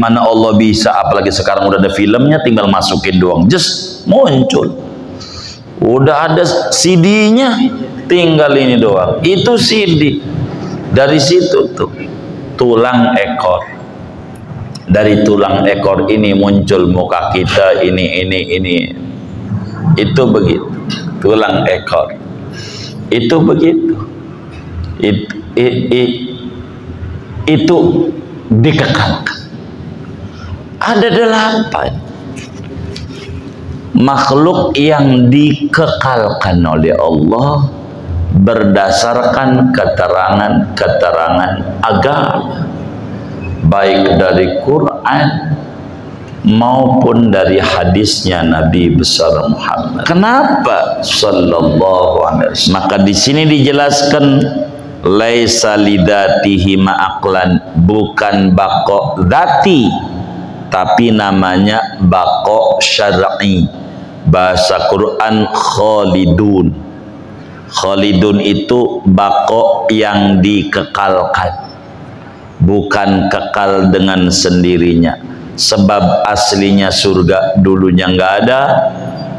mana Allah bisa, apalagi sekarang udah ada filmnya, tinggal masukin doang, just muncul. Udah ada CD-nya, tinggal ini doang. Itu CD. Dari situ tuh tulang ekor. Dari tulang ekor ini muncul muka kita, ini. Itu begitu. Tulang ekor. Itu begitu. Itu dikekalkan. Ada 8 makhluk yang dikekalkan oleh Allah berdasarkan keterangan agama, baik dari Quran maupun dari hadisnya Nabi besar Muhammad. Kenapa sallallahu alaihi wasallam? Maka di sini dijelaskan laisa lidatihi ma'aqlan, bukan bako dzati, tapi namanya bako syar'i. Bahasa Quran khalidun. Khalidun itu bako yang dikekalkan, bukan kekal dengan sendirinya. Sebab aslinya surga dulunya nggak ada,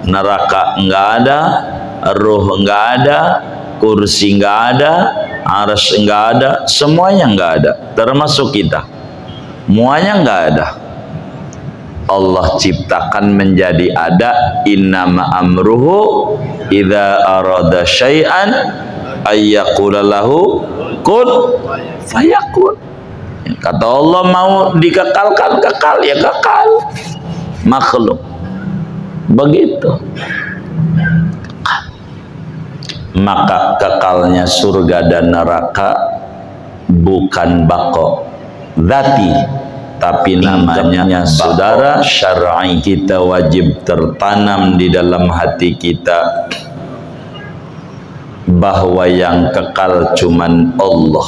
neraka nggak ada, ruh nggak ada, kursi nggak ada, arsy nggak ada, semuanya nggak ada, termasuk kita, semuanya nggak ada. Allah ciptakan menjadi ada. Innama amruhu idza arada syai'an ayyaqula lahu kun fayakun. Kata Allah, mau dikekalkan, kekal, ya kekal. Makhluk begitu. Maka kekalnya surga dan neraka bukan bako dzati, tapi namanya saudara syar'i. Kita wajib tertanam di dalam hati kita bahwa yang kekal cuman Allah.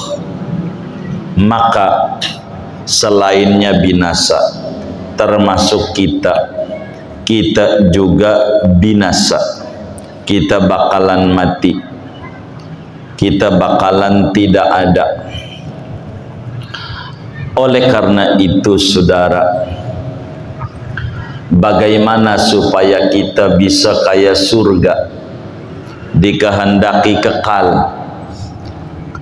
Maka selainnya binasa, termasuk kita juga binasa. Kita bakalan mati, kita bakalan tidak ada. Oleh karena itu saudara, bagaimana supaya kita bisa kayak surga, dikehendaki kekal,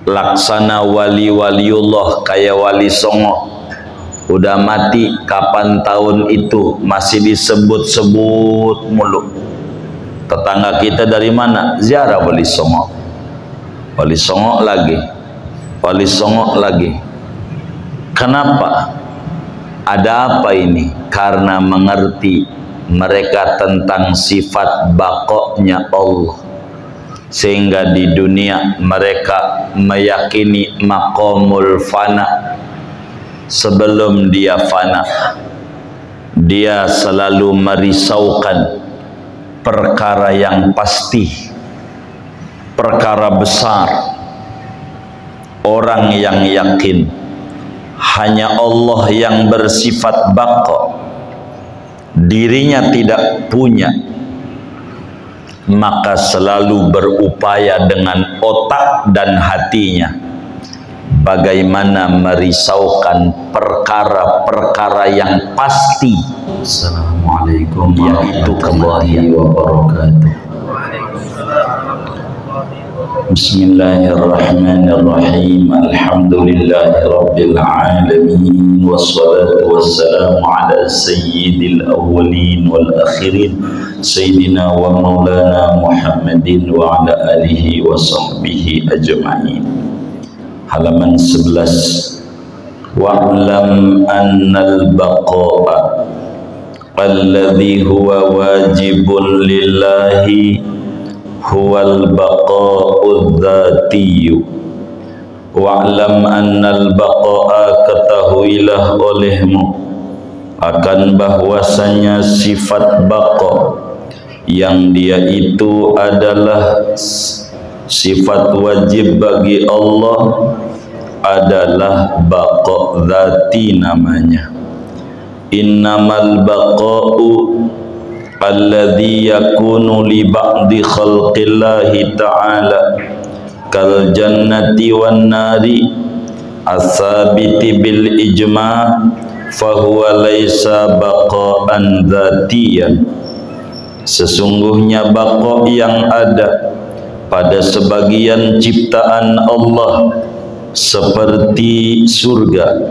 laksana wali-waliullah kayak wali Songo, udah mati kapan tahun itu masih disebut-sebut mulu. Tetangga kita dari mana ziarah wali Songo, wali Songo lagi, wali Songo lagi. Kenapa? Ada apa ini? Karena mengerti mereka tentang sifat bakoknya Allah, sehingga di dunia mereka meyakini maqamul fana. Sebelum dia fana, dia selalu merisaukan perkara yang pasti, perkara besar. Orang yang yakin hanya Allah yang bersifat baqa, dirinya tidak punya, maka selalu berupaya dengan otak dan hatinya bagaimana merisaukan perkara-perkara yang pasti. Assalamualaikum warahmatullahi wabarakatuh. Bismillahirrahmanirrahim. Alhamdulillahi rabbil alamin, wassalatu wassalamu ala sayyidil awwalin wal akhirin, sayyidina wa maulana Muhammadin wa ala alihi wa sahbihi ajma'in. Halaman 11. Wa'lam annal baqa'a alladhi huwa wajibun lillahi huwal baqa'ud dzatiyyu. Wa'lam annal baqa'a, ketahuilah olehmu akan bahwasanya sifat baqa yang dia itu adalah sifat wajib bagi Allah, adalah baqa dzati namanya. Innamal baqa'u alladhi yakunu li ba'di khalqillahi ta'ala kal jannati wan nari as-sabiti bil ijma' fahuwa laisa baqa'an dzatiyan, sesungguhnya baqa yang ada pada sebagian ciptaan Allah seperti surga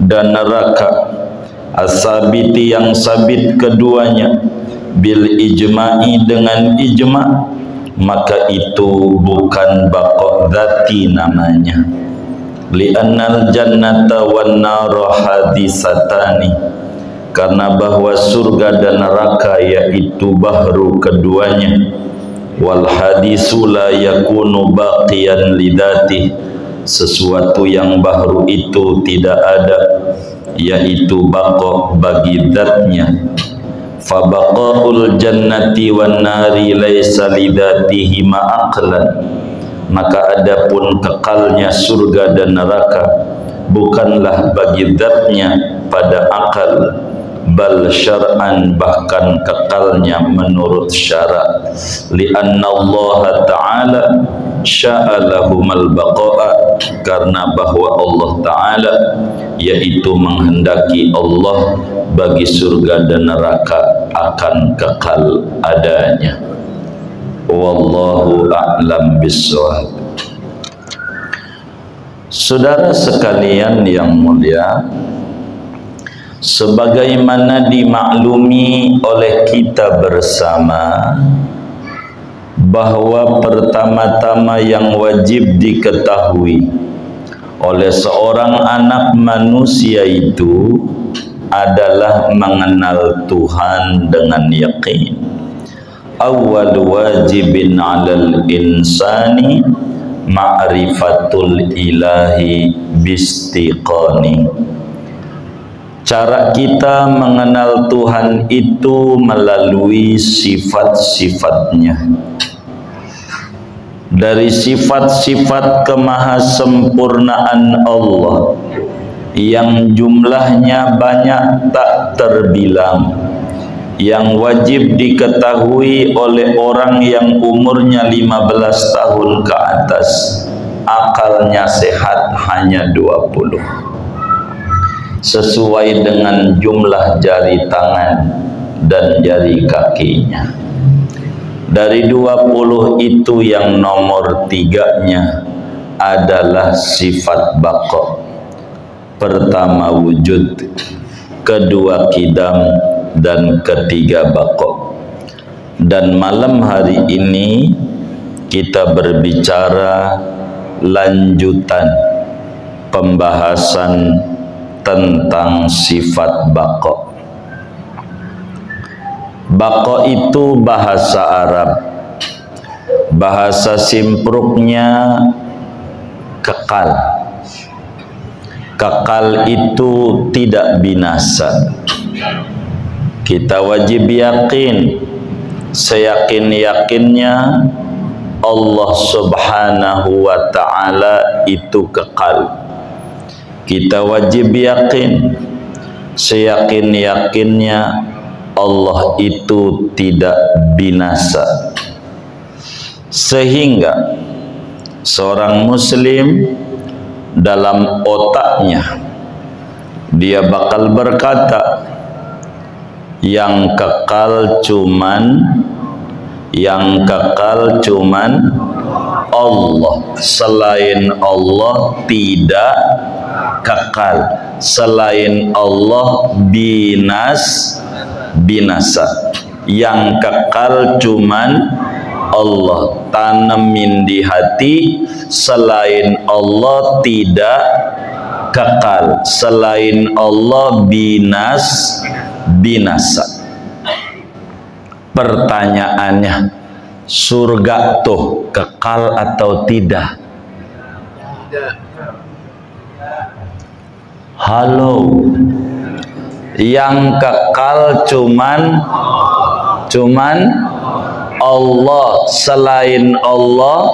dan neraka, as-sabiti yang sabit keduanya, bil ijma'i dengan ijma', maka itu bukan baqa dzati namanya. Li'annal jannata wan nara hadisatani, karena bahwa surga dan neraka yaitu bahru keduanya. Wal hadisu la yakunu baqiyan lidati, sesuatu yang bahru itu tidak ada, yaitu baqa bagi zatnya. Fabaqaul jannati wan nari laisa lidatihi ma'aqlan, maka adapun kekalnya surga dan neraka bukanlah bagi zatnya pada akal, bal syar'an, bahkan kekalnya menurut syarak. Lianna Allah Ta'ala sya'alahumal baqa'a, karena bahwa Allah Ta'ala yaitu menghendaki Allah bagi surga dan neraka akan kekal adanya. Wallahu a'lam bishawab. Saudara sekalian yang mulia, sebagaimana dimaklumi oleh kita bersama bahwa pertama-tama yang wajib diketahui oleh seorang anak manusia itu adalah mengenal Tuhan dengan yakin. Awwal wajibin 'alal insani ma'rifatul ilahi bistiqani. Cara kita mengenal Tuhan itu melalui sifat-sifatnya. Dari sifat-sifat kemahasempurnaan Allah yang jumlahnya banyak tak terbilang, yang wajib diketahui oleh orang yang umurnya 15 tahun ke atas, akalnya sehat hanya 20, sesuai dengan jumlah jari tangan dan jari kakinya. Dari 20 itu yang nomor 3-nya adalah sifat baqa. Pertama wujud, kedua qidam, dan ketiga baqa. Dan malam hari ini kita berbicara lanjutan pembahasan tentang sifat baqa. Baqa itu bahasa Arab, bahasa simpruknya kekal. Kekal itu tidak binasa. Kita wajib yakin, seyakin-yakinnya Allah Subhanahu wa Ta'ala itu kekal. Kita wajib yakin, seyakin-yakinnya Allah itu tidak binasa. Sehingga seorang muslim dalam otaknya dia bakal berkata, yang kekal cuman Allah, selain Allah tidak kekal, selain Allah binasa. Yang kekal cuman Allah. Tanemin di hati, selain Allah tidak kekal, selain Allah binasa. Pertanyaannya, surga tuh kekal atau tidak? Halo, yang kekal cuman Allah, selain Allah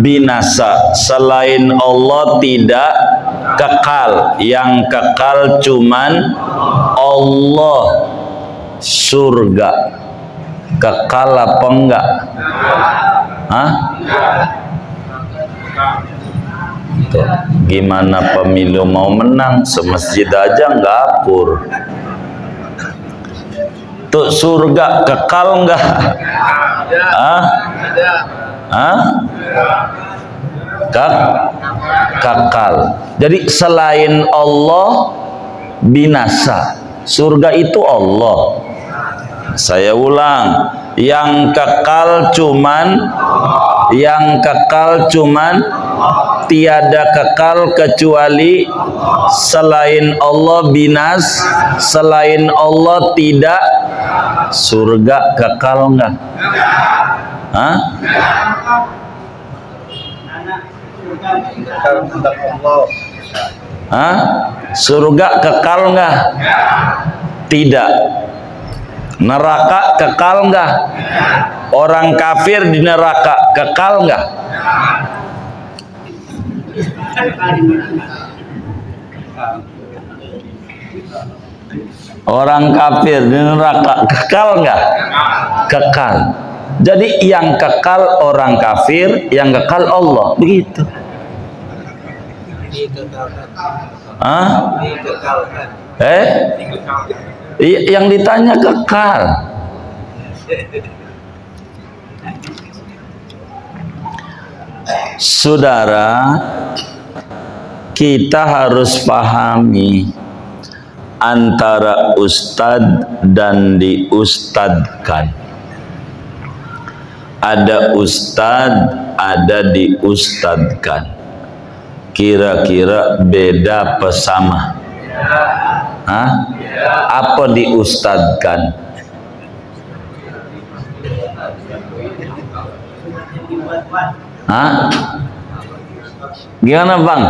binasa, selain Allah tidak kekal. Yang kekal cuman Allah. Surga kekal apa enggak? Hah? Tuh, gimana pemilu mau menang, semasjid aja nggak akur. Tuh, surga kekal nggak? Kekal. Jadi selain Allah binasa. Surga itu Allah. Saya ulang, yang kekal cuman tiada kekal kecuali selain Allah selain Allah tidak. Surga kekal enggak? Surga kekal enggak? Tidak. Neraka kekal enggak? Orang kafir di neraka kekal enggak? Orang kafir di neraka kekal enggak? Kekal. Jadi yang kekal orang kafir, yang kekal Allah, begitu. Yang ditanya kekal. Saudara, kita harus pahami antara ustadz dan diustadkan. Ada ustadz, ada diustadkan. Kira-kira beda apa sama? Apa diustadkan? Gimana Bang?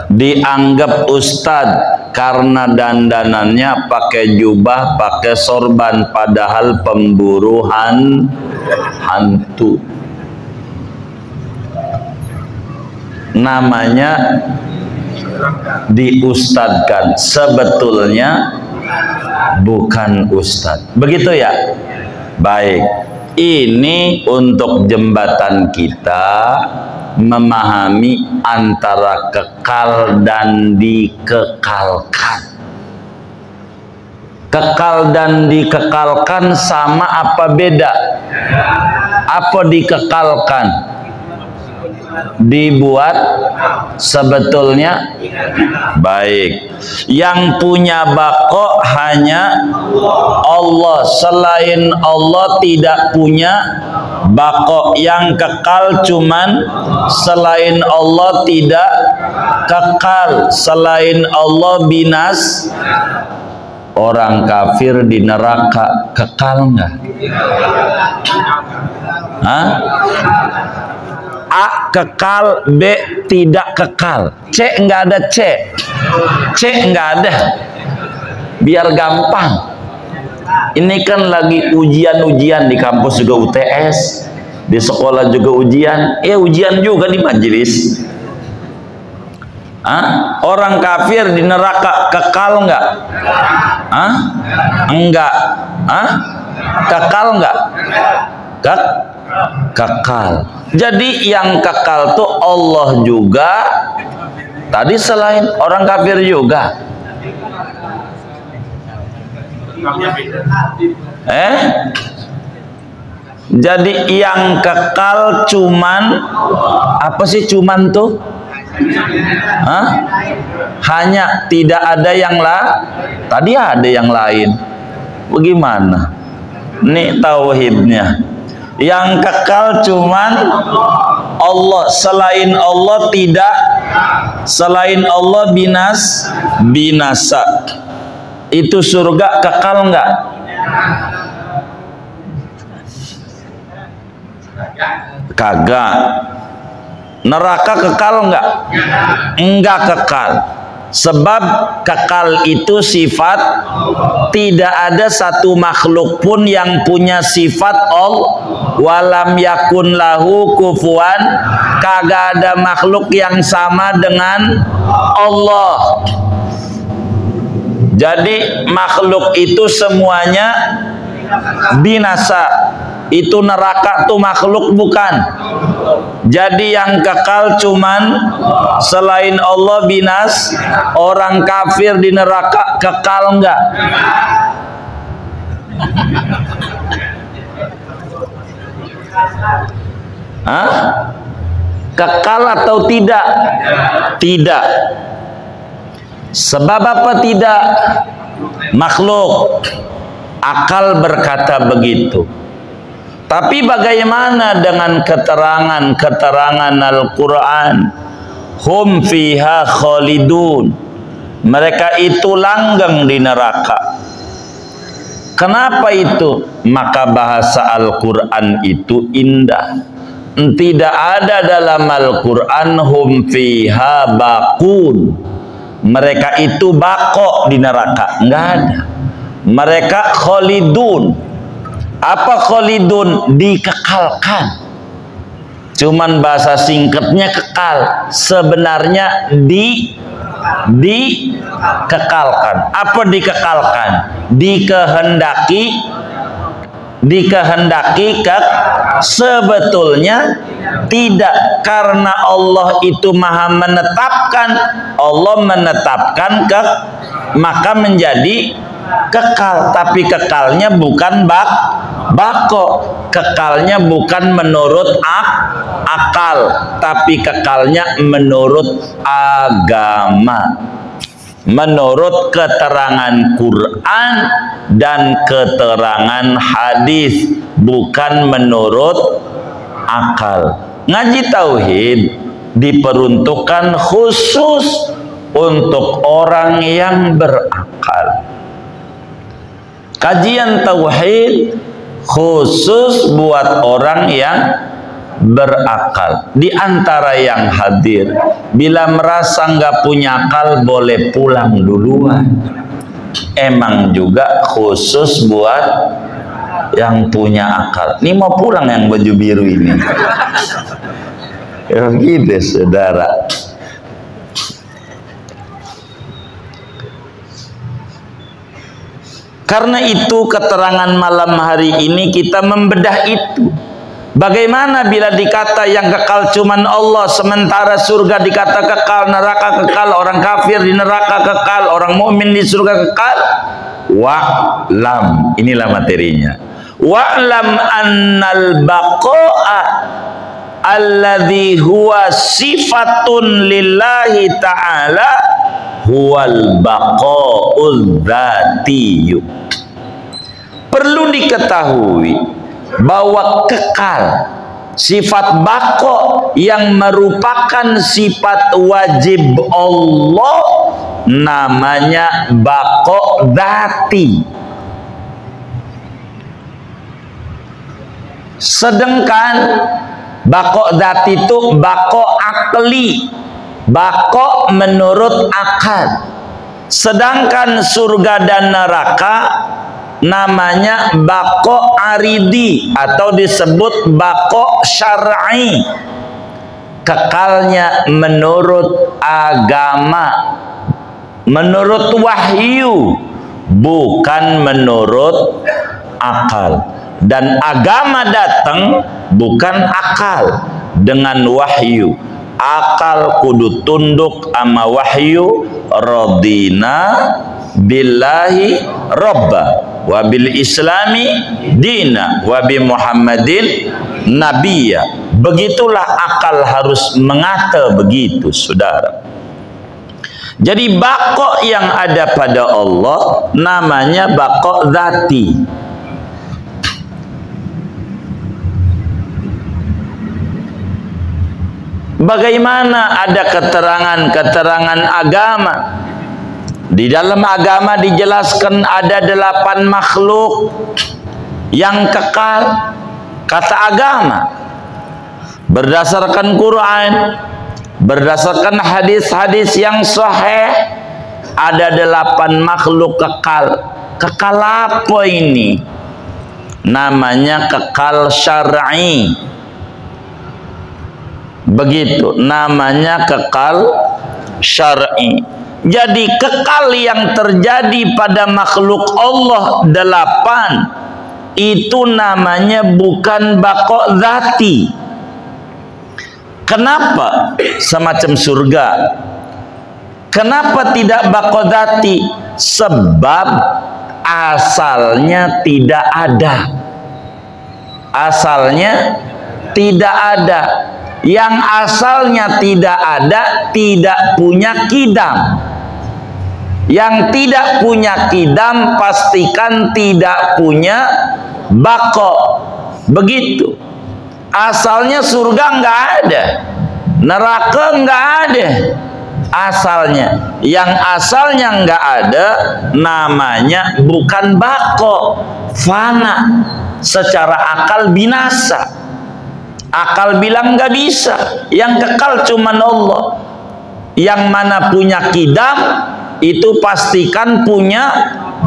Dianggap ustadz karena dandanannya pakai jubah, pakai sorban, padahal pemburu hantu. Namanya diustadkan, sebetulnya bukan ustadz. Begitu ya? Baik, ini untuk jembatan kita memahami antara kekal dan dikekalkan. Kekal dan dikekalkan sama apa beda? Apa dikekalkan? Dibuat sebetulnya. Baik, yang punya bako hanya Allah, selain Allah tidak punya bako. Yang kekal cuman selain Allah tidak kekal, selain Allah binas. Orang kafir di neraka kekal nggak? A kekal, B tidak kekal, C nggak ada C nggak ada. Biar gampang. Ini kan lagi ujian-ujian di kampus juga UTS, di sekolah juga ujian, ujian juga di majelis. Orang kafir di neraka kekal nggak? Enggak. Kekal nggak? Kekal. Jadi yang kekal tuh Allah juga. Tadi selain orang kafir juga. Jadi yang kekal cuman apa sih cuman tuh? Hanya, tidak ada yang tadi ada yang lain. Bagaimana? Ini tauhidnya. Yang kekal cuman Allah, selain Allah tidak, selain Allah binasa. Itu surga kekal enggak? Kagak. Neraka kekal enggak? Enggak kekal. Sebab kekal itu sifat. Tidak ada satu makhluk pun yang punya sifat Allah. Walam yakun lahu kufuwan. Kagak ada makhluk yang sama dengan Allah. Jadi makhluk itu semuanya binasa. Itu neraka tuh makhluk bukan? Jadi yang kekal cuman selain Allah binas. Orang kafir di neraka kekal enggak? Hah? Kekal atau tidak? Tidak. Sebab apa tidak? Makhluk. Akal berkata begitu. Tapi bagaimana dengan keterangan Al-Quran? Hum fiha khalidun. Mereka itu langgeng di neraka. Kenapa itu? Maka bahasa Al-Quran itu indah. Tidak ada dalam Al-Quran hum fiha bakun. Mereka itu bako di neraka. Enggak ada. Mereka khalidun. Apa khalidun? Dikekalkan. Cuman bahasa singkatnya kekal. Sebenarnya dikekalkan. Apa dikekalkan? Dikehendaki sebetulnya tidak, karena Allah itu maha menetapkan. Allah menetapkan maka menjadi kekal. Tapi kekalnya bukan bako. Kekalnya bukan menurut akal, tapi kekalnya menurut agama, menurut keterangan Quran dan keterangan hadis, bukan menurut akal. Ngaji tauhid diperuntukkan khusus untuk orang yang berakal. Kajian tauhid khusus buat orang yang berakal. Di antara yang hadir, bila merasa nggak punya akal boleh pulang duluan. Emang juga khusus buat yang punya akal. Ini mau pulang yang baju biru ini. Ya gitu saudara. Karena itu keterangan malam hari ini kita membedah itu. Bagaimana bila dikata yang kekal cuman Allah, sementara surga dikata kekal, neraka kekal, orang kafir di neraka kekal, orang mukmin di surga kekal. Wa'lam, inilah materinya. Wa'lam annal baqa'a alladhi huwa sifatun lillahi ta'ala huwal baqa'ul dzatiyyu. Perlu diketahui bahwa kekal, sifat bako yang merupakan sifat wajib Allah, namanya bako dzati. Sedangkan bako dzati itu bako akli, bako menurut akal. Sedangkan surga dan neraka namanya bako aridi atau disebut bako syar'i, kekalnya menurut agama, menurut wahyu, bukan menurut akal. Dan agama datang bukan akal, dengan wahyu. Akal kudu tunduk ama wahyu. Radina billahi robba wa bil islami dina wa bi muhammadin nabiyya. Begitulah akal harus mengata begitu, saudara. Jadi bako yang ada pada Allah namanya bako dzati. Bagaimana ada keterangan-keterangan agama? Di dalam agama dijelaskan ada 8 makhluk yang kekal. Kata agama, berdasarkan Quran, berdasarkan hadis-hadis yang sahih, ada 8 makhluk kekal. Kekal apa ini? Namanya kekal syar'i. Begitu, namanya kekal syar'i. Jadi kekal yang terjadi pada makhluk Allah 8 itu namanya bukan baqo dzati. Kenapa semacam surga? Kenapa tidak baqo dzati? Sebab asalnya tidak ada. Asalnya tidak ada. Yang asalnya tidak ada tidak punya kidam. Yang tidak punya kidam pastikan tidak punya baqo. Begitu. Asalnya surga nggak ada, neraka nggak ada. Asalnya, yang asalnya nggak ada namanya bukan baqo, fana. Secara akal binasa. Akal bilang nggak bisa. Yang kekal cuma Allah. Yang mana punya kidam itu pastikan punya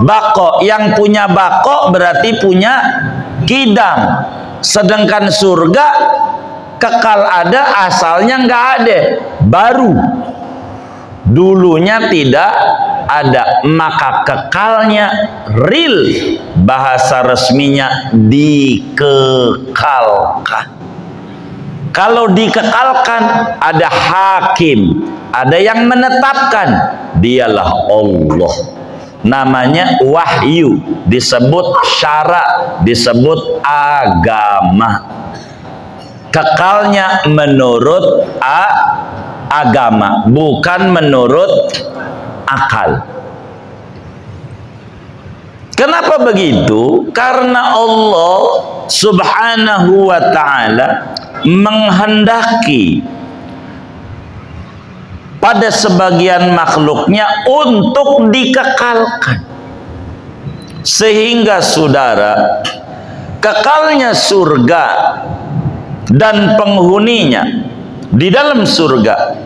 baqo. Yang punya baqo berarti punya kidam. Sedangkan surga kekal ada, asalnya nggak ada, baru. Dulunya tidak ada, maka kekalnya real, bahasa resminya dikekalkan. Kalau dikekalkan ada hakim, ada yang menetapkan, dialah Allah. Namanya wahyu, disebut syara, disebut agama. Kekalnya menurut agama, bukan menurut akal. Kenapa begitu? Karena Allah Subhanahu wa ta'ala menghendaki pada sebagian makhluknya untuk dikekalkan. Sehingga saudara, kekalnya surga dan penghuninya di dalam surga,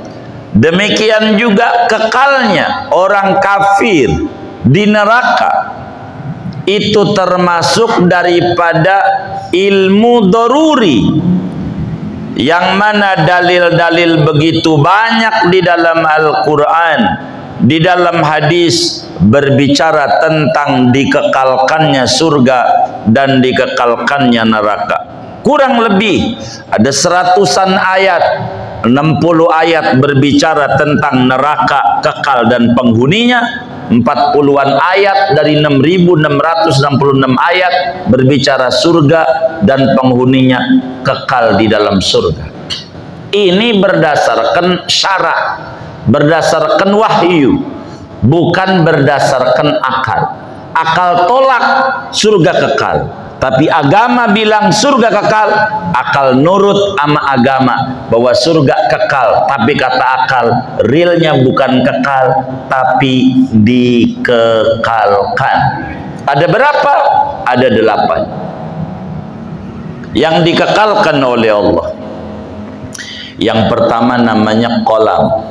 demikian juga kekalnya orang kafir di neraka, itu termasuk daripada ilmu daruri, yang mana dalil-dalil begitu banyak di dalam Al-Quran, di dalam hadis berbicara tentang dikekalkannya surga dan dikekalkannya neraka. Kurang lebih ada 100-an ayat, 60 ayat berbicara tentang neraka kekal dan penghuninya, 40-an ayat dari 6.666 ayat berbicara surga dan penghuninya kekal di dalam surga. Ini berdasarkan syarak, berdasarkan wahyu, bukan berdasarkan akal. Akal tolak surga kekal, tapi agama bilang surga kekal. Akal nurut sama agama bahwa surga kekal, tapi kata akal realnya bukan kekal, tapi dikekalkan. Ada berapa? Ada 8 yang dikekalkan oleh Allah. Yang pertama namanya qalam.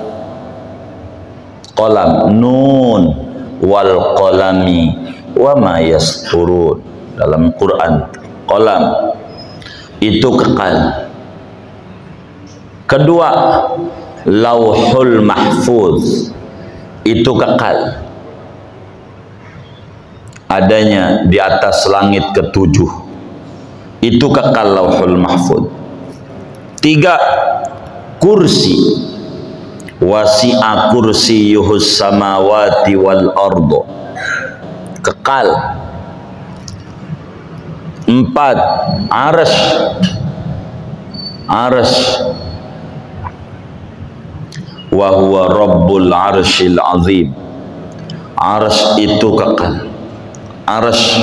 Qalam, nun wal qalami wa ma yasturun. Dalam Quran, qalam itu kekal. Kedua, lauhul mahfuz itu kekal, adanya di atas langit ke-7, itu kekal lauhul mahfuz. 3, kursi, wasi'a kursiyuhus samawati wal ardo, kekal. 4, arsy, wa huwa rabbul arsyil azim. Arsy itu kekal. Arsy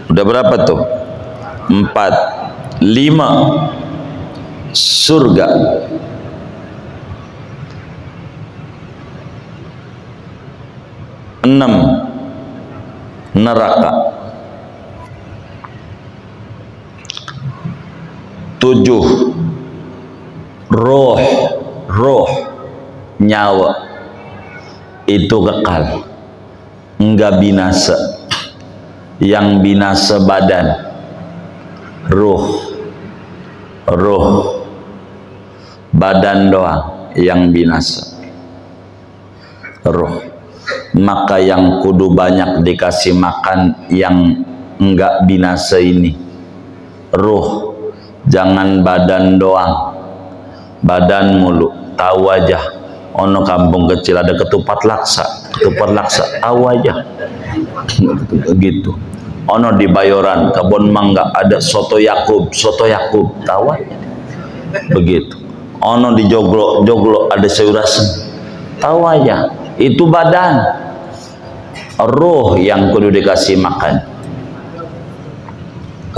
udah berapa tuh? 4. 5, surga. 6, neraka. 7, roh, nyawa itu kekal, enggak binasa. Yang binasa badan, roh, badan doang yang binasa, roh. Maka yang kudu banyak dikasih makan yang enggak binasa ini ruh, jangan badan doang, badan mulu. Tahu aja ono kampung kecil ada ketupat laksa tahu aja gitu. Ono di Bayoran kebun mangga ada soto Yakub tahu aja begitu. Ono di Joglo ada sayur asem tahu aja. Itu badan. Ruh yang kudu dikasih makan.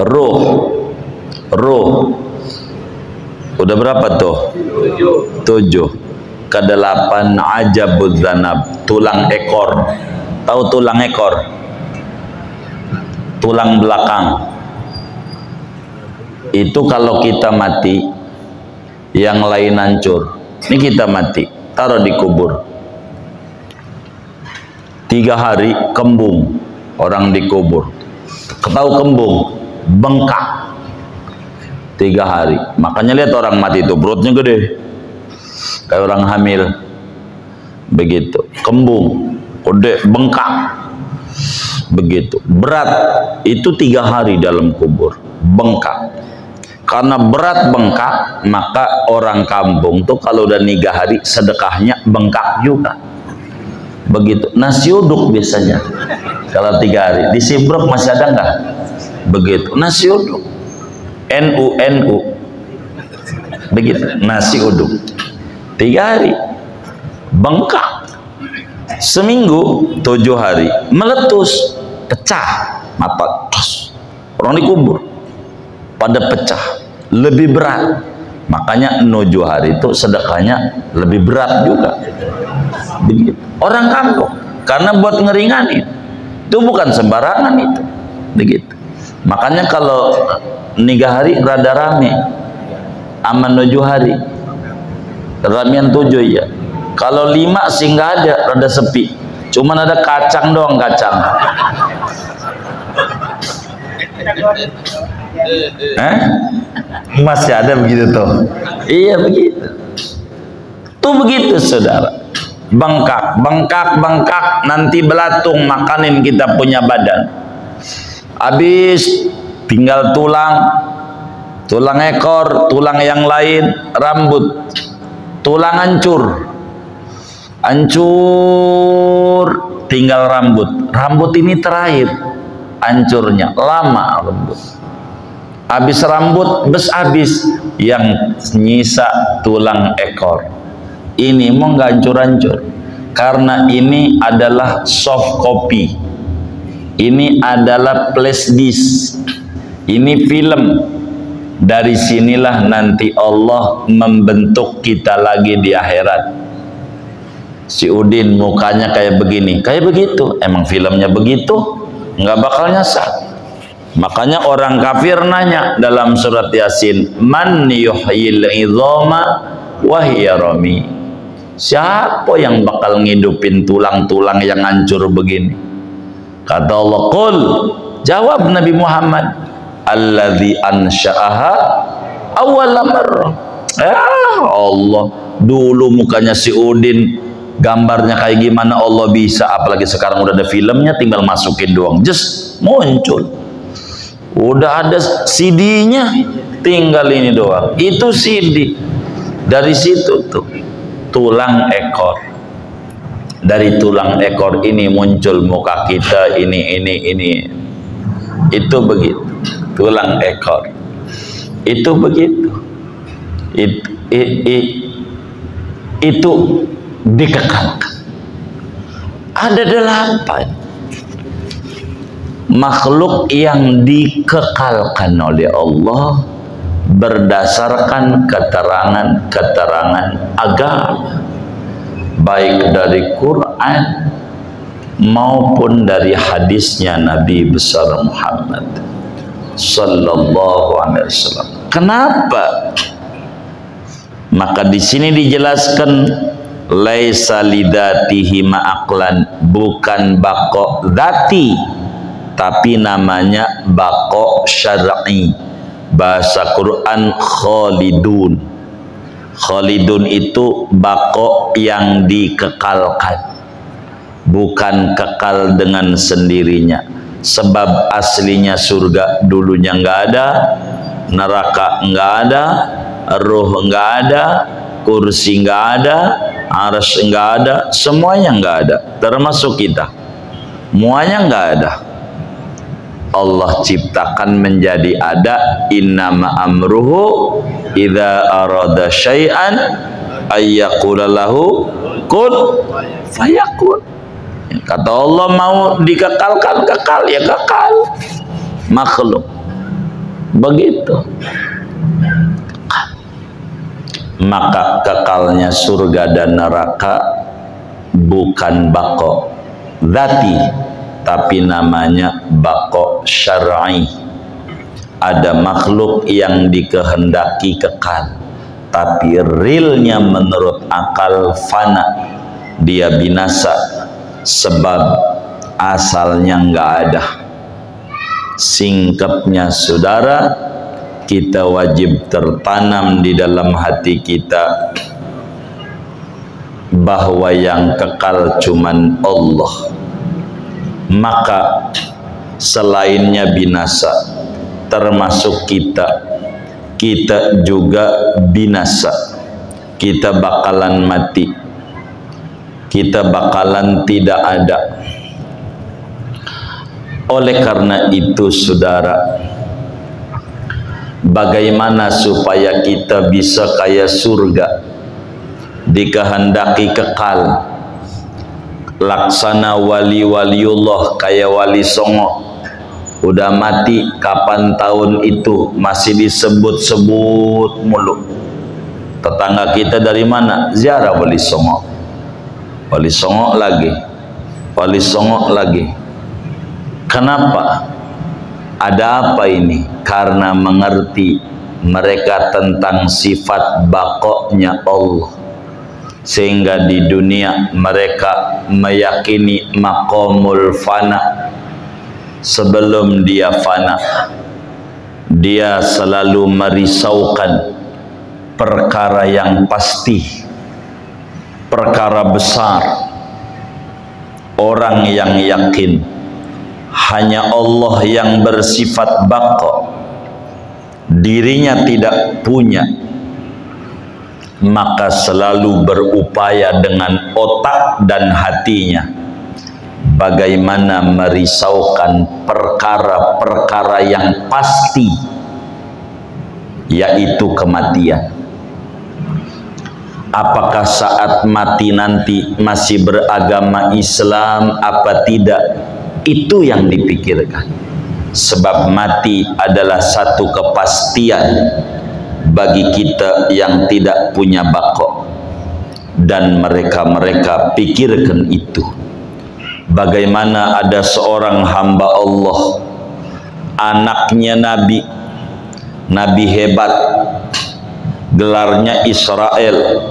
Ruh udah berapa tuh? 7. Kedelapan ajabud zanab, tulang ekor. Tahu tulang ekor? Tulang belakang. Itu kalau kita mati, yang lain hancur. Ini kita mati, taruh di kubur. 3 hari kembung orang dikubur. Tahu kembung? Bengkak. 3 hari. Makanya lihat orang mati itu perutnya gede, kayak orang hamil. Begitu. Kembung, gede, bengkak. Begitu. Berat itu 3 hari dalam kubur. Bengkak. Karena berat bengkak, maka orang kampung tuh kalau udah 3 hari sedekahnya bengkak juga. Begitu. Nasi uduk biasanya kalau 3 hari. Di Sibruk masih ada nggak? Begitu. Nasi uduk. NU begitu. Nasi uduk 3 hari bengkak. Seminggu 7 hari meletus, pecah mata, orang dikubur pada pecah, lebih berat. Makanya 7 hari itu sedekahnya lebih berat juga. Begitu. Orang kampung karena buat ngeringanin itu bukan sembarangan itu. Begitu. Makanya kalau 3 hari rada rame, aman 7 hari ramean 7 ya. Kalau 5 sih nggak ada, rada sepi, cuman ada kacang doang, kacang. Masih ada begitu tuh? Iya begitu. Tuh begitu saudara. Bengkak, nanti belatung makanin kita punya badan. Habis tinggal tulang ekor, tulang yang lain, rambut, tulang hancur, tinggal rambut ini terakhir hancurnya, lama rambut. Habis rambut, habis yang nyisa tulang ekor. Ini mau nggak hancur-hancur, karena ini adalah soft copy, ini adalah flash disk, ini film. Dari sinilah nanti Allah membentuk kita lagi di akhirat. Si Udin mukanya kayak begini, kayak begitu, emang filmnya begitu, nggak bakal nyasar. Makanya orang kafir nanya dalam surat Yasin, man yuhyil idhama wa hiya rami. Siapa yang bakal ngidupin tulang-tulang yang hancur begini? Kata Allah, qul, jawab Nabi Muhammad, alladzi ansha'aha awwala marrah. Allah, dulu mukanya si Udin gambarnya kayak gimana Allah bisa, apalagi sekarang udah ada filmnya, tinggal masukin doang, just muncul. Udah ada CD-nya, tinggal ini doang. Itu CD. Dari situ tuh tulang ekor. Dari tulang ekor ini muncul muka kita, ini. Itu begitu. Tulang ekor. Itu begitu. Itu dikekalkan. Ada 8 makhluk yang dikekalkan oleh Allah berdasarkan keterangan agama, baik dari Quran maupun dari hadisnya Nabi besar Muhammad sallallahu alaihi wasallam. Kenapa? Maka di sini dijelaskan laisa lidatihi ma'aqlan, bukan bako dzati, tapi namanya bako syar'i. Bahasa Quran khalidun. Khalidun itu bako yang dikekalkan, bukan kekal dengan sendirinya. sebab aslinya surga dulunya nggak ada, neraka nggak ada, ruh nggak ada, kursi nggak ada, arsy nggak ada, semuanya nggak ada, termasuk kita, semuanya nggak ada. Allah ciptakan menjadi ada. Innama amruhu idza arada syai'an ayyaqula lahu kun fayakun. Kata Allah, mau dikekalkan kekal, ya kekal. Makhluk begitu. Maka kekalnya surga dan neraka bukan bako dzati, tapi namanya bako syar'i. Ada makhluk yang dikehendaki kekal, tapi realnya menurut akal fana, dia binasa, sebab asalnya nggak ada. Singkatnya saudara, kita wajib tertanam di dalam hati kita bahwa yang kekal cuman Allah. Maka selainnya binasa, termasuk kita juga binasa. Kita bakalan mati, kita bakalan tidak ada. Oleh karena itu saudara, bagaimana supaya kita bisa kayak surga, dikehendaki kekal, laksana wali-waliullah kayak wali Songo, udah mati kapan tahun itu masih disebut-sebut mulu. Tetangga kita dari mana ziarah wali Songo, wali Songo lagi, wali Songo lagi. Kenapa? Ada apa ini? Karena mengerti mereka tentang sifat bakoknya Allah, sehingga di dunia mereka meyakini maqamul fana. Sebelum dia fana, dia selalu merisaukan perkara yang pasti, perkara besar. Orang yang yakin hanya Allah yang bersifat baqo, dirinya tidak punya, maka selalu berupaya dengan otak dan hatinya bagaimana merisaukan perkara-perkara yang pasti, yaitu kematian. Apakah saat mati nanti masih beragama Islam apa tidak? Itu yang dipikirkan. Sebab mati adalah satu kepastian bagi kita yang tidak punya bako. Dan mereka pikirkan itu. Bagaimana ada seorang hamba Allah, anaknya Nabi, Nabi hebat, gelarnya Israel,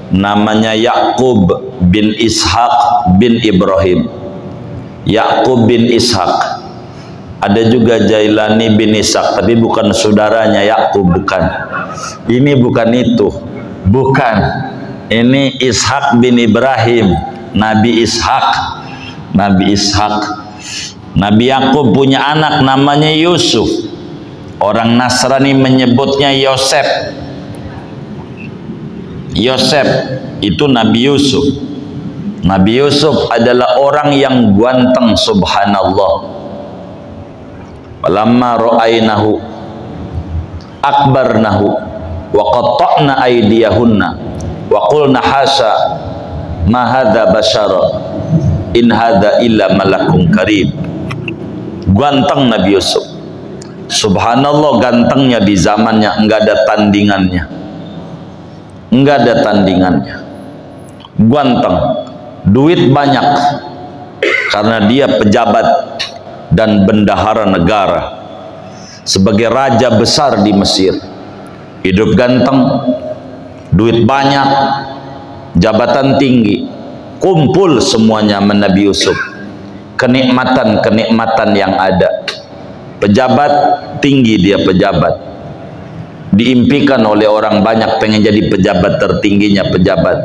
namanya Yakub bin Ishaq bin Ibrahim. Yakub bin Ishaq. Ada juga Jailani bin Ishaq, tapi bukan saudaranya Yakub, bukan. Ini bukan itu, bukan. Ini Ishaq bin Ibrahim, Nabi Ishaq. Nabi Ishaq. Nabi Yakub punya anak namanya Yusuf. Orang Nasrani menyebutnya Yosef. Yosef itu Nabi Yusuf. Nabi Yusuf adalah orang yang ganteng, subhanallah. Falamma ra'ainahu akbarnahu wa qatta'na aydiyahunna wa qulna hasya ma hadza basyara in hadza illa malakun karim. Ganteng Nabi Yusuf, subhanallah, gantengnya di zamannya enggak ada tandingannya, enggak ada tandingannya. Ganteng, duit banyak karena dia pejabat dan bendahara negara sebagai raja besar di Mesir. Hidup ganteng, duit banyak, jabatan tinggi, kumpul semuanya sama Nabi Yusuf. Kenikmatan-kenikmatan yang ada. Pejabat tinggi, dia pejabat, diimpikan oleh orang banyak pengen jadi pejabat tertingginya pejabat.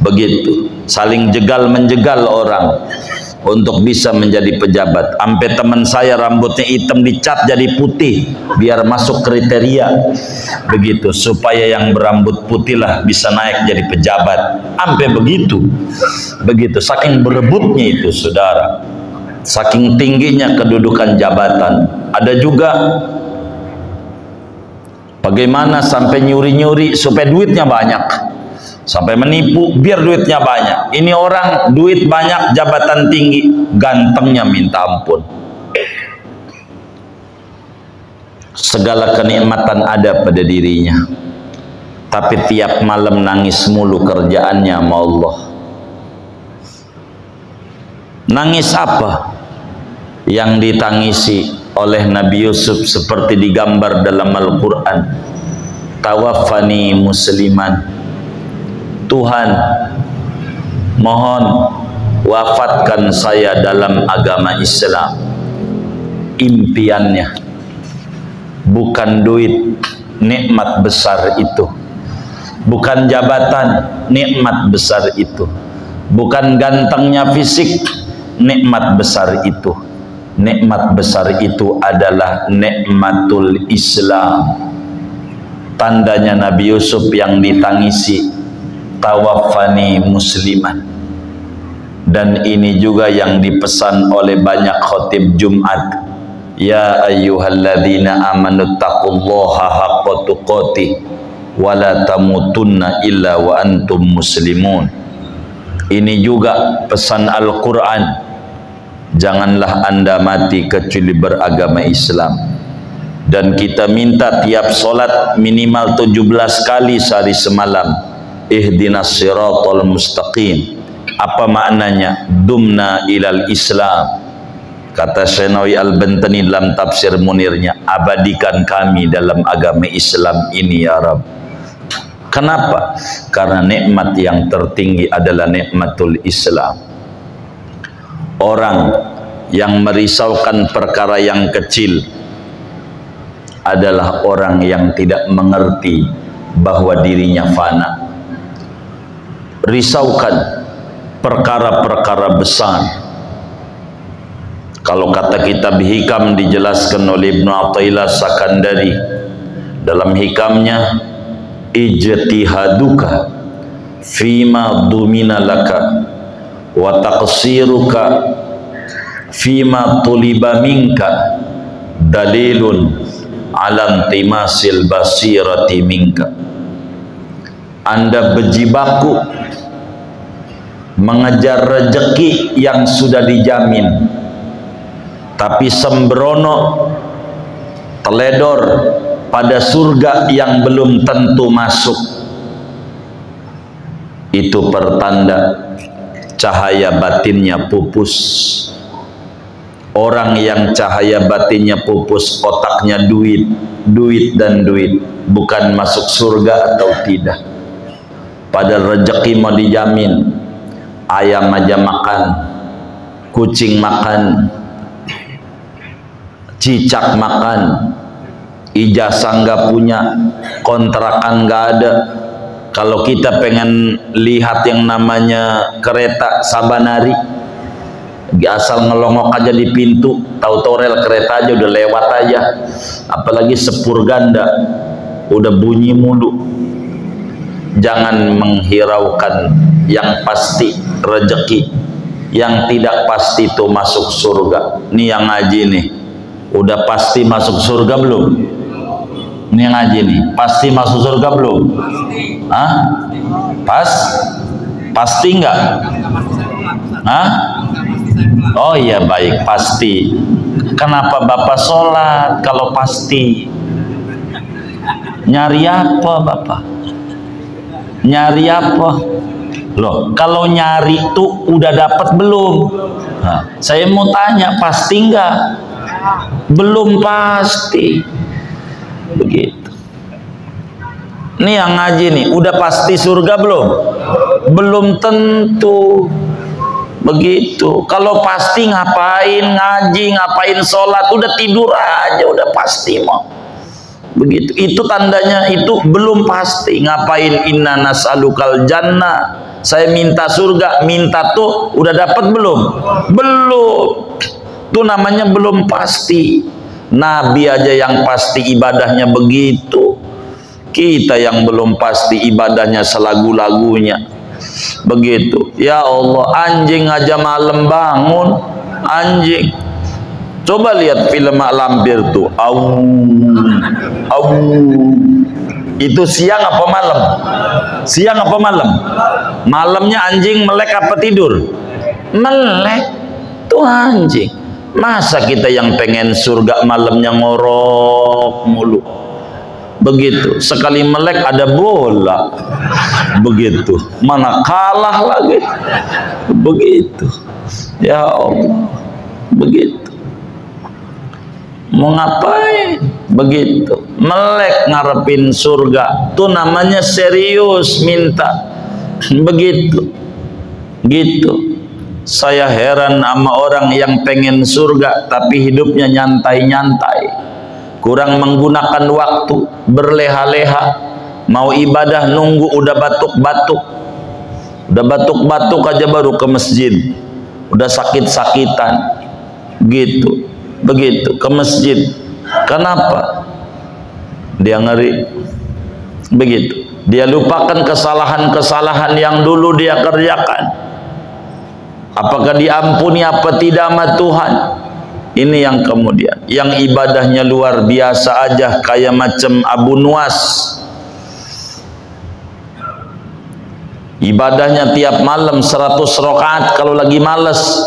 Begitu, saling jegal menjegal orang. untuk bisa menjadi pejabat. Sampai teman saya rambutnya hitam dicat jadi putih biar masuk kriteria begitu, supaya yang berambut putih lah bisa naik jadi pejabat. Sampai begitu saking berebutnya itu saudara, saking tingginya kedudukan jabatan. Ada juga bagaimana sampai nyuri-nyuri supaya duitnya banyak, sampai menipu biar duitnya banyak. Ini orang duit banyak, jabatan tinggi, gantengnya minta ampun. Segala kenikmatan ada pada dirinya, tapi tiap malam nangis mulu kerjaannya sama Allah. Nangis apa? Yang ditangisi oleh Nabi Yusuf seperti digambar dalam Al-Quran. Tawaffani musliman, Tuhan mohon wafatkan saya dalam agama Islam. Impiannya bukan duit, nikmat besar itu. Bukan jabatan, nikmat besar itu. Bukan gantengnya fisik, nikmat besar itu. Nikmat besar itu adalah nikmatul Islam. Tandanya Nabi Yusuf yang ditangisi, tawaffani musliman. Dan ini juga yang dipesan oleh banyak khotib Jumat. Ya ayyuhalladzina amanu taqullaha haqqa tuqatih wa la tamutunna illa wa antum muslimun. Ini juga pesan Al-Quran. Janganlah anda mati kecuali beragama Islam. Dan kita minta tiap solat minimal 17 kali sehari semalam, ihdinas siratal mustaqim. Apa maknanya? Dumna ilal Islam. Kata Syekh Al-Bantani dalam tafsir Munirnya, abadikan kami dalam agama Islam ini ya Rabb. Kenapa? Karena nikmat yang tertinggi adalah nikmatul Islam. Orang yang merisaukan perkara yang kecil adalah orang yang tidak mengerti bahwa dirinya fana. Risaukan perkara-perkara besar. Kalau kata kitab hikam dijelaskan oleh Ibnu Athaillah Sakandari dalam hikamnya, ijtihaduka fima dumina laka wa taqsiruka fima tuliba minka dalilun ala intimasil basirati minka. Anda berjibaku mengejar rezeki yang sudah dijamin, tapi sembrono teledor pada surga yang belum tentu masuk. Itu pertanda cahaya batinnya pupus. Orang yang cahaya batinnya pupus, otaknya duit, duit dan duit, bukan masuk surga atau tidak. Padahal rezeki mau dijamin. Ayam aja makan, kucing makan, cicak makan, ijazah nggak punya, kontrakan nggak ada. Kalau kita pengen lihat yang namanya kereta Sabanari, asal ngelongok aja di pintu, tahu-tahu rel kereta aja udah lewat aja. Apalagi sepur ganda, udah bunyi mulu. Jangan menghiraukan yang pasti rezeki, yang tidak pasti itu masuk surga. Ini yang ngaji nih, udah pasti masuk surga belum? Ini yang ngaji nih, pasti masuk surga belum? Hah? Pasti enggak? Hah? Oh iya, baik, pasti. Kenapa Bapak sholat kalau pasti? Nyari apa Bapak? Nyari apa? Loh, kalau nyari tuh udah dapat belum? Nah, saya mau tanya, pasti enggak? Belum pasti. Begitu. Ini yang ngaji nih, udah pasti surga belum? Belum tentu. Begitu. Kalau pasti ngapain ngaji, ngapain sholat, udah tidur aja, udah pasti mau. Begitu. Itu tandanya itu belum pasti. Ngapain inna nas'alukal jannah Saya minta surga, minta tuh udah dapat belum? Belum. Itu namanya belum pasti. Nabi aja yang pasti ibadahnya begitu. Kita yang belum pasti ibadahnya selagu-lagunya. Begitu. Ya Allah, anjing aja malam bangun, anjing. Coba lihat film Mak Lampir tuh. Au. Au. Itu siang apa malam? Siang apa malam? Malamnya anjing melek apa tidur? Melek. Tuh anjing. Masa kita yang pengen surga malamnya ngorok mulu? Begitu. Sekali melek ada bola. Begitu. Mana kalah lagi? Begitu. Ya Allah. Begitu. Mau ngapain? Begitu. Melek ngarepin surga. Itu namanya serius minta. Begitu. Gitu. Saya heran sama orang yang pengen surga tapi hidupnya nyantai-nyantai. Kurang menggunakan waktu, berleha-leha. Mau ibadah nunggu udah batuk-batuk. Udah batuk-batuk aja baru ke masjid. Udah sakit-sakitan. Gitu. Begitu ke masjid. Kenapa? Dia ngeri. Begitu. Dia lupakan kesalahan-kesalahan yang dulu dia kerjakan. Apakah diampuni apa tidak sama Tuhan? Ini yang kemudian. Yang ibadahnya luar biasa aja kayak macam Abu Nuwas. Ibadahnya tiap malam 100 rakaat kalau lagi males.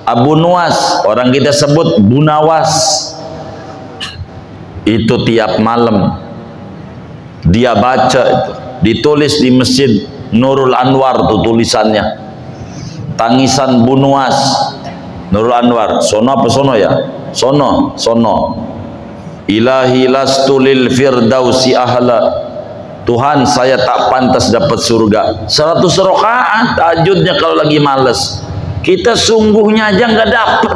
Abu Nuwas, orang kita sebut Bunawas. Itu tiap malam dia baca itu. Ditulis di Masjid Nurul Anwar tuh tulisannya. Tangisan Bunawas. Nurul Anwar, sono apa sono ya? Sono, sono. Ilahi lastu lil firdausi ahla. Tuhan, saya tak pantas dapat surga. 100 rakaat tahajudnya kalau lagi males. Kita sungguhnya aja nggak dapet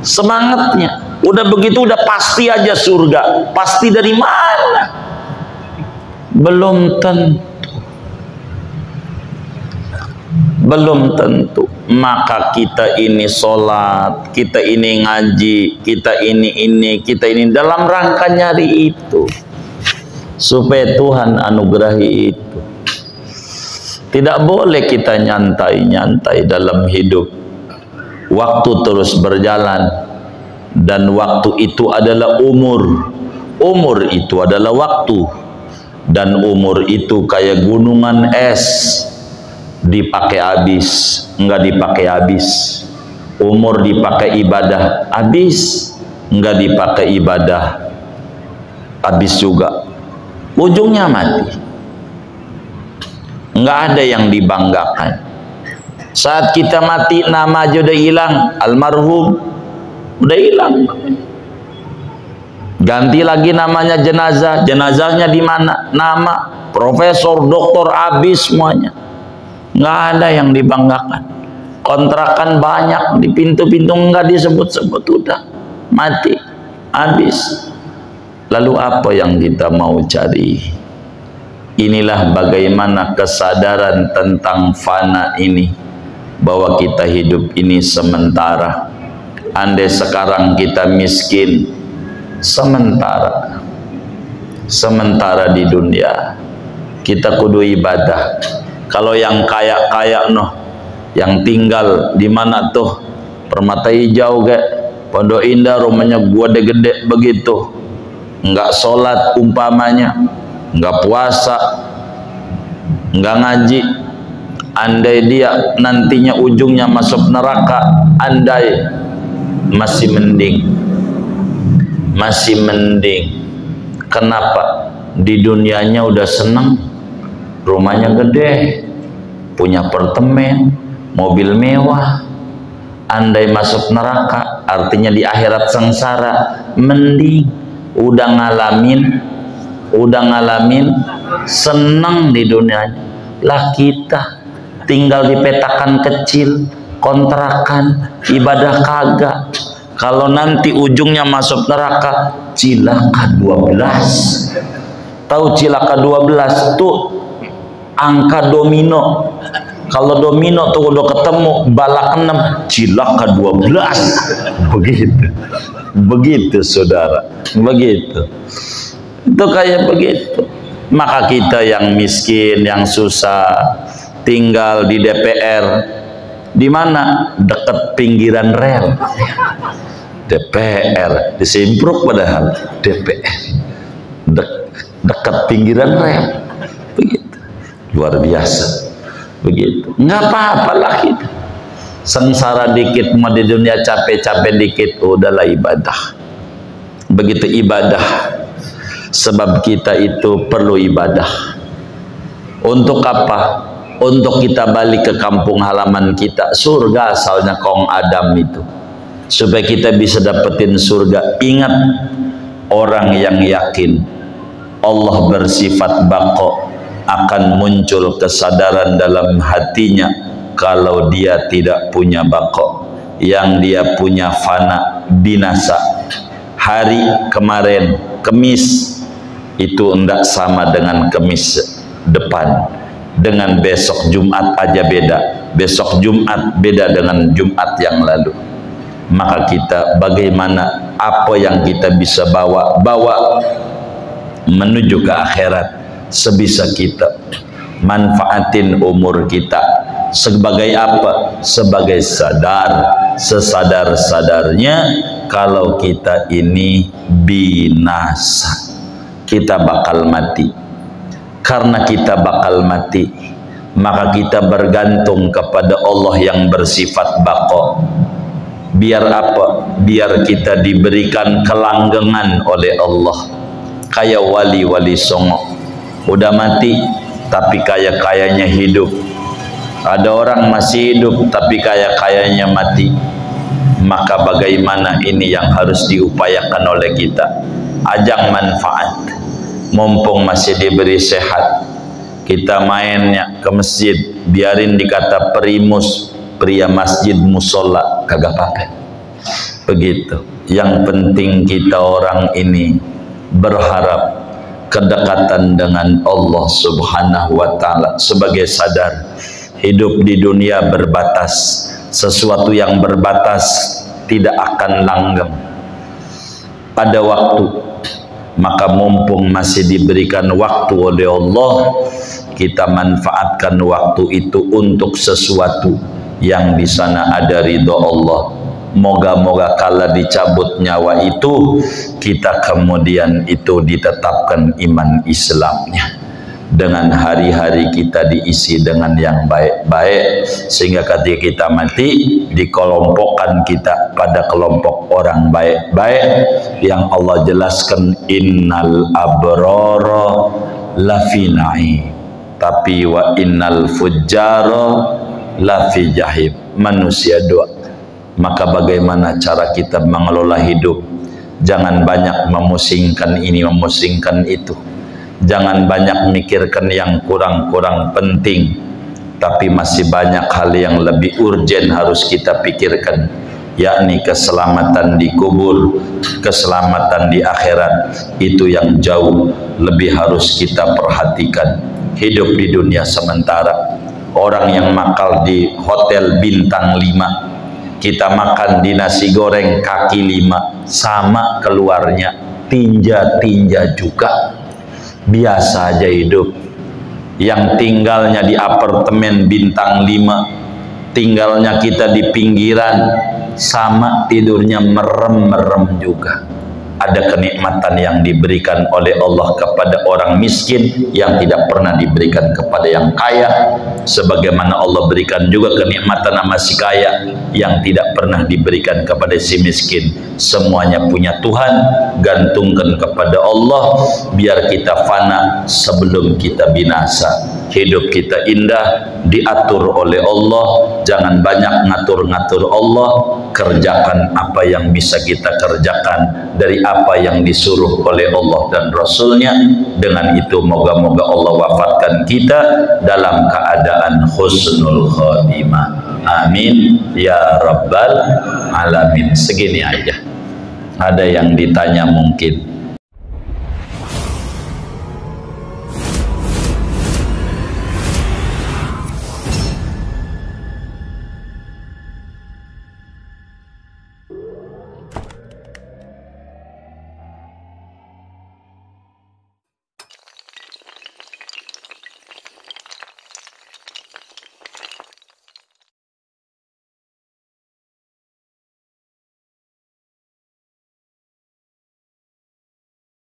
semangatnya. Udah begitu udah pasti aja surga. Pasti dari mana? Belum tentu. Belum tentu. Maka kita ini sholat, kita ini ngaji, kita ini dalam rangka nyari itu supaya Tuhan anugerahi itu. Tidak boleh kita nyantai-nyantai dalam hidup. Waktu terus berjalan dan waktu itu adalah umur. Umur itu adalah waktu dan umur itu kayak gunungan es. Dipakai habis, enggak dipakai habis. Umur dipakai ibadah habis, enggak dipakai ibadah habis juga. Ujungnya mati. Enggak ada yang dibanggakan. Saat kita mati nama aja udah hilang, almarhum udah hilang. Ganti lagi namanya jenazah. Jenazahnya di mana? Nama, profesor, doktor, habis semuanya. Nggak ada yang dibanggakan. Kontrakan banyak di pintu-pintu nggak disebut-sebut, udah mati, habis. Lalu apa yang kita mau cari? Inilah bagaimana kesadaran tentang fana ini, bahwa kita hidup ini sementara. Andai sekarang kita miskin, sementara di dunia kita kudu ibadah. Kalau yang kaya-kaya noh, yang tinggal di mana tuh Permata Hijau ke Pondok Indah, rumahnya gede-gede begitu, nggak sholat umpamanya, nggak puasa, nggak ngaji. Andai dia nantinya ujungnya masuk neraka, andai masih mending. Masih mending. Kenapa? Di dunianya udah seneng, rumahnya gede, punya apartemen, mobil mewah. Andai masuk neraka, artinya di akhirat sengsara. Mending udah ngalamin seneng di dunianya. Lah kita tinggal di petakan kecil, kontrakan, ibadah kagak. Kalau nanti ujungnya masuk neraka, cilaka 12. Tahu cilaka 12 tuh angka domino. Kalau domino tuh udah ketemu balak 6, cilaka 12. Begitu saudara, begitu. Itu kayak begitu. Maka kita yang miskin, yang susah, tinggal di DPR, di mana? Dekat pinggiran rel. DPR di Simpruk padahal DPR dekat pinggiran rel. Begitu, luar biasa. Begitu, nggak apa-apa lah kita sengsara dikit, mau di dunia capek-capek dikit, udahlah ibadah. Begitu ibadah, sebab kita itu perlu ibadah. Untuk apa? Untuk kita balik ke kampung halaman kita, surga asalnya kaum Adam itu, supaya kita bisa dapetin surga. Ingat, orang yang yakin Allah bersifat baqa akan muncul kesadaran dalam hatinya kalau dia tidak punya baqa, yang dia punya fana, binasa. Hari kemarin Kemis itu tidak sama dengan Kemis depan, dengan besok Jumat aja beda, besok Jumat beda dengan Jumat yang lalu. Maka kita bagaimana, apa yang kita bisa bawa menuju ke akhirat sebisa kita, manfaatin umur kita sebagai apa? Sebagai sesadar-sadarnya kalau kita ini binasa, kita bakal mati. Karena kita bakal mati, maka kita bergantung kepada Allah yang bersifat baqa. Biar apa? Biar kita diberikan kelanggengan oleh Allah, kayak wali-wali songo. Udah mati tapi kaya-kayanya hidup. Ada orang masih hidup tapi kaya-kayanya mati. Maka bagaimana ini yang harus diupayakan oleh kita? Ajang manfaat, mumpung masih diberi sehat, kita mainnya ke masjid. Biarin dikata primus, pria masjid musola, kagak pakai. Begitu. Yang penting kita orang ini berharap kedekatan dengan Allah Subhanahu wa ta'ala, sebagai sadar hidup di dunia berbatas. Sesuatu yang berbatas tidak akan langgeng pada waktu. Maka mumpung masih diberikan waktu oleh Allah, kita manfaatkan waktu itu untuk sesuatu yang di sana ada ridho Allah. Moga-moga kala dicabut nyawa itu, kita kemudian itu ditetapkan iman Islamnya, dengan hari-hari kita diisi dengan yang baik-baik, sehingga ketika kita mati dikelompokkan kita pada kelompok orang baik-baik yang Allah jelaskan, innal abrara lafi na'im, tapi wa innal fujjara lafi jahim. Manusia doa. Maka bagaimana cara kita mengelola hidup? Jangan banyak memusingkan ini, memusingkan itu. Jangan banyak mikirkan yang kurang-kurang penting, tapi masih banyak hal yang lebih urgen harus kita pikirkan, yakni keselamatan di kubur, keselamatan di akhirat. Itu yang jauh lebih harus kita perhatikan. Hidup di dunia sementara. Orang yang makan di hotel bintang 5, kita makan di nasi goreng kaki 5, sama keluarnya, tinja-tinja juga. Biasa aja hidup. Yang tinggalnya di apartemen bintang 5, tinggalnya kita di pinggiran, sama tidurnya merem-merem juga. Ada kenikmatan yang diberikan oleh Allah kepada orang miskin yang tidak pernah diberikan kepada yang kaya, sebagaimana Allah berikan juga kenikmatan sama si kaya yang tidak pernah diberikan kepada si miskin. Semuanya punya Tuhan, gantungkan kepada Allah biar kita fana sebelum kita binasa. Hidup kita indah, diatur oleh Allah. Jangan banyak ngatur-ngatur Allah, kerjakan apa yang bisa kita kerjakan dari apa yang disuruh oleh Allah dan Rasulnya. Dengan itu moga-moga Allah wafatkan kita dalam keadaan husnul khotimah. Amin ya rabbal alamin. Segini aja. Ada yang ditanya mungkin.